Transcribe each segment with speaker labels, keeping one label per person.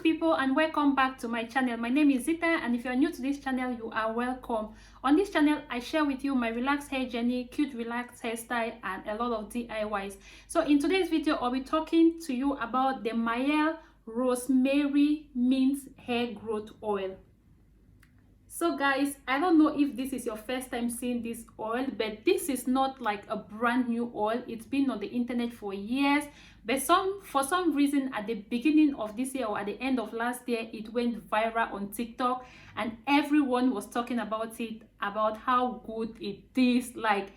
Speaker 1: people, and welcome back to my channel. My name is Zita, and if you are new to this channel, you are welcome. On this channel, I share with you my relaxed hair journey, cute relaxed hairstyle, and a lot of DIYs. So in today's video, I'll be talking to you about the Mielle Rosemary Mint hair growth oil. So guys, I don't know if this is your first time seeing this oil, but this is not like a brand new oil. It's been on the internet for years, but for some reason at the beginning of this year or at the end of last year, it went viral on TikTok and everyone was talking about it, about how good it is. Like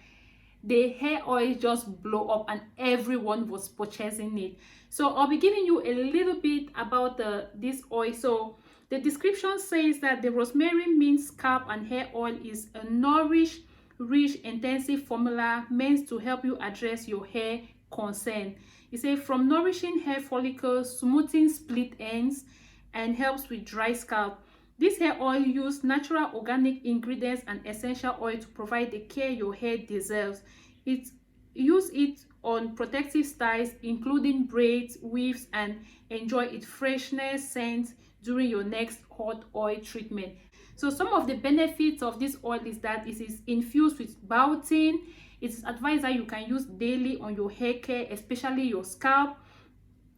Speaker 1: the hair oil just blow up and everyone was purchasing it. So I'll be giving you a little bit about this oil. So the description says that the rosemary mint scalp and hair oil is a nourish, rich, intensive formula meant to help you address your hair concern. It says from nourishing hair follicles, smoothing split ends, and helps with dry scalp. This hair oil uses natural organic ingredients and essential oil to provide the care your hair deserves. Use it on protective styles, including braids, weaves, and enjoy its freshness scent during your next hot oil treatment. So some of the benefits of this oil is that it is infused with biotin. It's advised that you can use daily on your hair care, especially your scalp.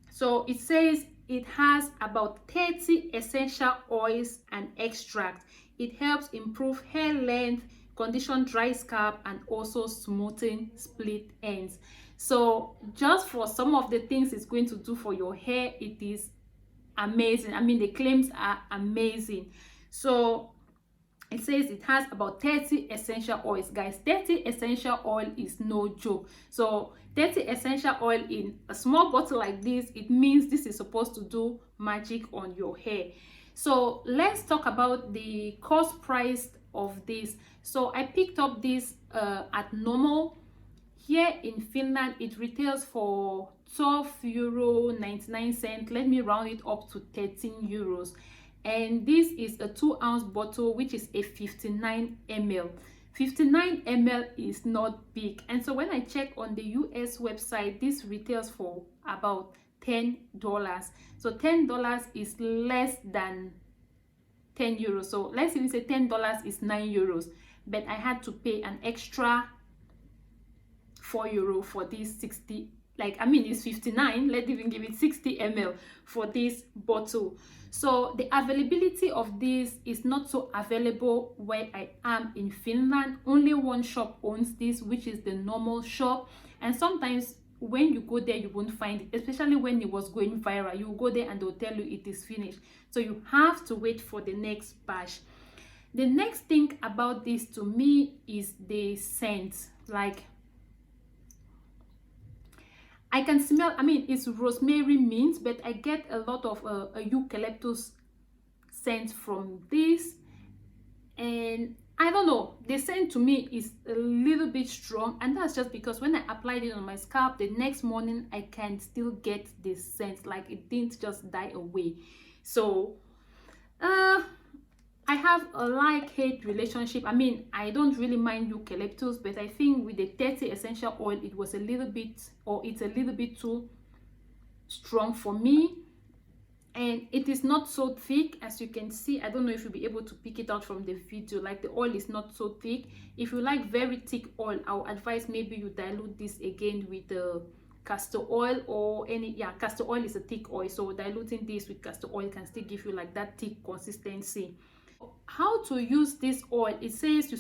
Speaker 1: So it says it has about 30 essential oils and extracts. It helps improve hair length, condition dry scalp, and also smoothing split ends. So just for some of the things it's going to do for your hair, it is amazing. I mean, the claims are amazing. So it says it has about 30 essential oils. Guys, 30 essential oil is no joke. So 30 essential oil in a small bottle like this, it means this is supposed to do magic on your hair. So let's talk about the cost price of this. So I picked up this at normal. Here in Finland, it retails for €12.99. Let me round it up to 13 euros. And this is a 2-ounce bottle, which is a 59 ml. 59 ml is not big. And so when I check on the US website, this retails for about $10. So $10 is less than 10 euros. So let's even say $10 is 9 euros. But I had to pay an extra €4 for this 60, like, I mean, it's 59, let's even give it 60 ml for this bottle. So the availability of this is not so available where I am in Finland. Only one shop owns this, which is the normal shop, and sometimes when you go there you won't find it, especially when it was going viral. You go there and they'll tell you it is finished, so you have to wait for the next batch. The next thing about this to me is the scent. Like, I can smell, I mean, it's rosemary mint, but I get a lot of a eucalyptus scent from this. And I don't know, the scent to me is a little bit strong, and that's just because when I applied it on my scalp, the next morning I can still get this scent. Like, it didn't just die away. So I have a like-hate relationship. I mean, I don't really mind eucalyptus, but I think with the 30 essential oil, it was a little bit, or it's a little bit too strong for me. And it is not so thick, as you can see. I don't know if you'll be able to pick it out from the video. Like, the oil is not so thick. If you like very thick oil, I'll advise maybe you dilute this again with the castor oil or any, yeah, castor oil is a thick oil, so diluting this with castor oil can still give you like that thick consistency. How to use this oil? It says you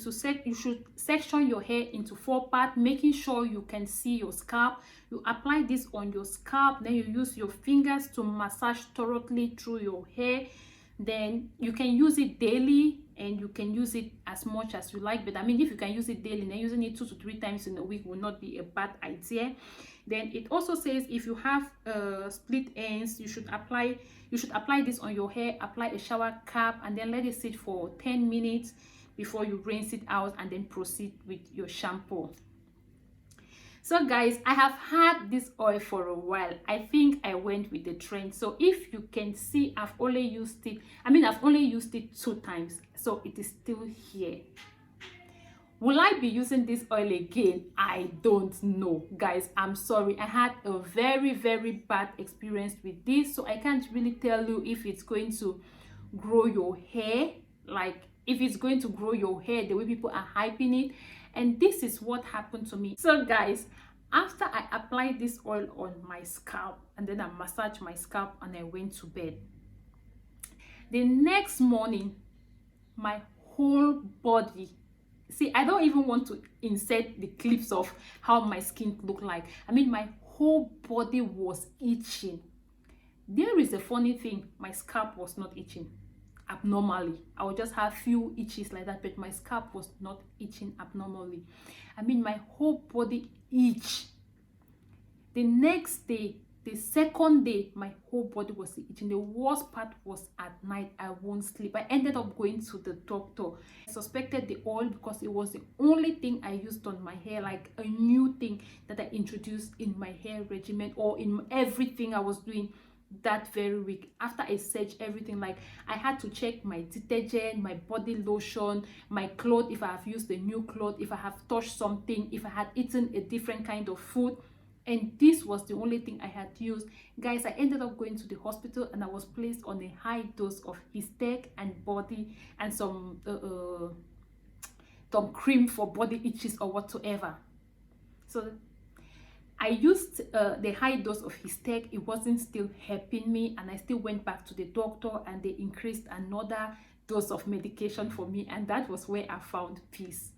Speaker 1: should section your hair into 4 parts, making sure you can see your scalp. You apply this on your scalp, then you use your fingers to massage thoroughly through your hair. Then you can use it daily, and you can use it as much as you like. But I mean, if you can use it daily, then using it 2 to 3 times in a week will not be a bad idea. Then it also says if you have split ends, you should apply this on your hair. Apply a shower cap and then let it sit for 10 minutes before you rinse it out, and then proceed with your shampoo. So guys, I have had this oil for a while. I think I went with the trend. So if you can see, I've only used it 2 times, so it is still here. Will I be using this oil again? I don't know, guys. I'm sorry. I had a very, very bad experience with this, so I can't really tell you if it's going to grow your hair, like if it's going to grow your hair the way people are hyping it. And this is what happened to me. So guys, after I applied this oil on my scalp and then I massaged my scalp and I went to bed, the next morning my whole body, see, I don't even want to insert the clips of how my skin looked like. I mean, my whole body was itching. There is a funny thing, my scalp was not itching abnormally. I would just have few itches like that, but my scalp was not itching abnormally. I mean, my whole body itched. The next day, the second day, my whole body was itching. The worst part was at night, I won't sleep. I ended up going to the doctor. I suspected the oil because it was the only thing I used on my hair, like a new thing that I introduced in my hair regimen or in everything I was doing that very week. After I searched everything, like I had to check my detergent, my body lotion, my clothes, if I have used a new cloth, if I have touched something, if I had eaten a different kind of food. And this was the only thing I had used. Guys, I ended up going to the hospital and I was placed on a high dose of Histec and body and some cream for body itches or whatsoever. So I used the high dose of Histec. It wasn't still helping me, and I still went back to the doctor and they increased another dose of medication for me, and that was where I found peace.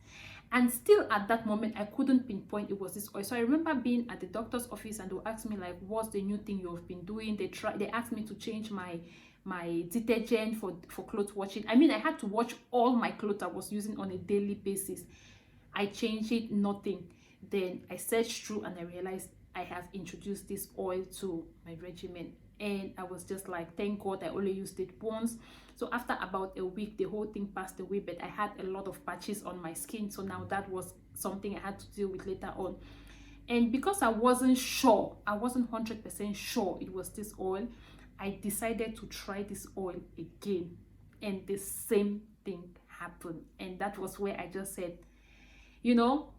Speaker 1: And still at that moment, I couldn't pinpoint it was this oil. So I remember being at the doctor's office and they asked me, like, what's the new thing you've been doing? They asked me to change my detergent for clothes washing. I mean, I had to wash all my clothes I was using on a daily basis. I changed it, nothing. Then I searched through and I realized I have introduced this oil to my regimen. And I was just like, thank God I only used it once. So after about a week, the whole thing passed away, but I had a lot of patches on my skin. So now that was something I had to deal with later on. And because I wasn't sure, I wasn't 100% sure it was this oil, I decided to try this oil again. And the same thing happened. And that was where I just said, you know,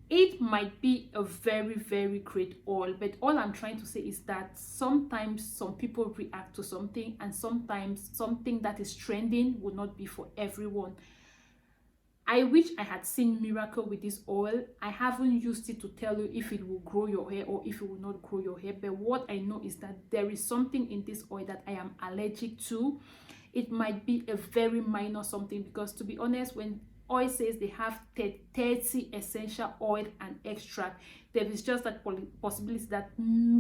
Speaker 1: it might be a very, very great oil, but all I'm trying to say is that sometimes some people react to something, and sometimes something that is trending will not be for everyone. I wish I had seen miracle with this oil. I haven't used it to tell you if it will grow your hair or if it will not grow your hair, but what I know is that there is something in this oil that I am allergic to. It might be a very minor something, because to be honest, when oil says they have 30 essential oil and extract, there is just that possibility that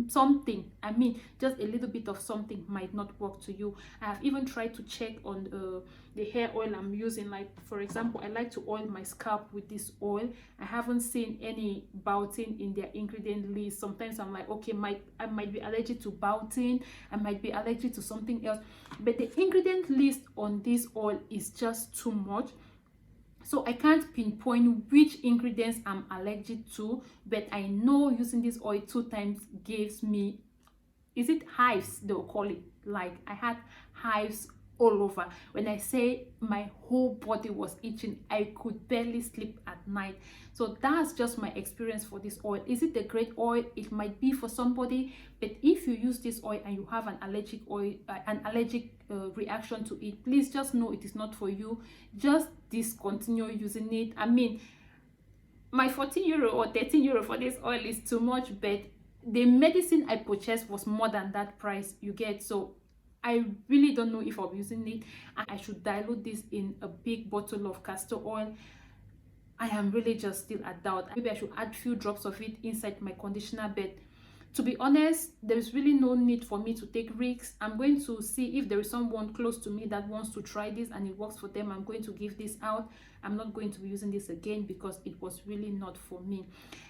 Speaker 1: something, I mean just a little bit of something, might not work to you. I have even tried to check on the hair oil I'm using. Like, for example, I like to oil my scalp with this oil. I haven't seen any biotin in their ingredient list. Sometimes I'm like, okay, I might be allergic to biotin, I might be allergic to something else, but the ingredient list on this oil is just too much. So I can't pinpoint which ingredients I'm allergic to, but I know using this oil 2 times gives me, is it hives they'll call it? Like, I had hives all over. When I say my whole body was itching, I could barely sleep at night. So that's just my experience for this oil. Is it a great oil? It might be for somebody, but if you use this oil and you have an allergic reaction to it, please just know it is not for you. Just discontinue using it. I mean, my 14 euro or 13 euro for this oil is too much, but the medicine I purchased was more than that price, you get. So I really don't know if I'm using it. I should dilute this in a big bottle of castor oil. I am really just still at doubt. Maybe I should add few drops of it inside my conditioner, but to be honest, there is really no need for me to take risks. I'm going to see if there is someone close to me that wants to try this and it works for them. I'm going to give this out. I'm not going to be using this again because it was really not for me.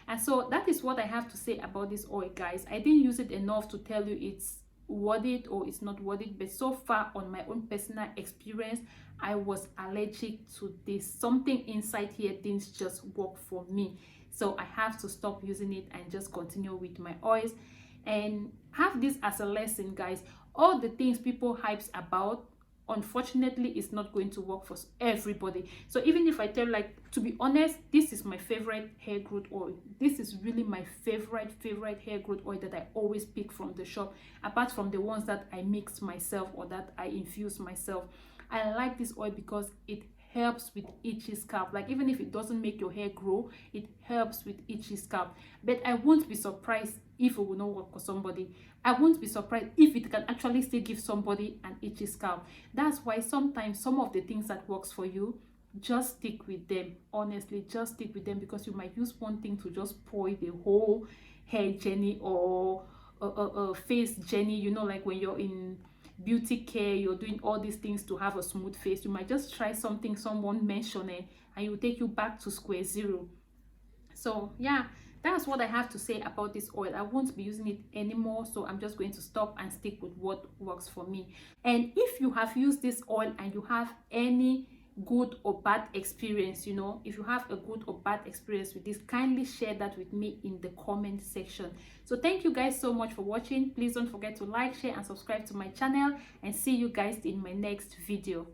Speaker 1: And so that is what I have to say about this oil, guys. I didn't use it enough to tell you it's worth it or it's not worth it, but so far on my own personal experience, I was allergic to this. Something inside here didn't just work for me. So I have to stop using it and just continue with my oils. And have this as a lesson, guys. All the things people hypes about, unfortunately it's not going to work for everybody. So even if I tell, like, to be honest, this is my favorite hair growth oil. This is really my favorite hair growth oil that I always pick from the shop, apart from the ones that I mix myself or that I infuse myself. I like this oil because it helps with itchy scalp. Like, even if it doesn't make your hair grow, it helps with itchy scalp. But I won't be surprised if it will not work for somebody. I won't be surprised if it can actually still give somebody an itchy scalp. That's why sometimes some of the things that works for you, just stick with them. Honestly, just stick with them, because you might use one thing to just spoil the whole hair journey or face journey. You know, like when you're in beauty care, you're doing all these things to have a smooth face. You might just try something someone mentioned and it will take you back to square zero. So yeah, that's what I have to say about this oil. I won't be using it anymore, so I'm just going to stop and stick with what works for me. And if you have used this oil and you have any good or bad experience, you know, if you have a good or bad experience with this, kindly share that with me in the comment section. So thank you guys so much for watching. Please don't forget to like, share and subscribe to my channel, and see you guys in my next video.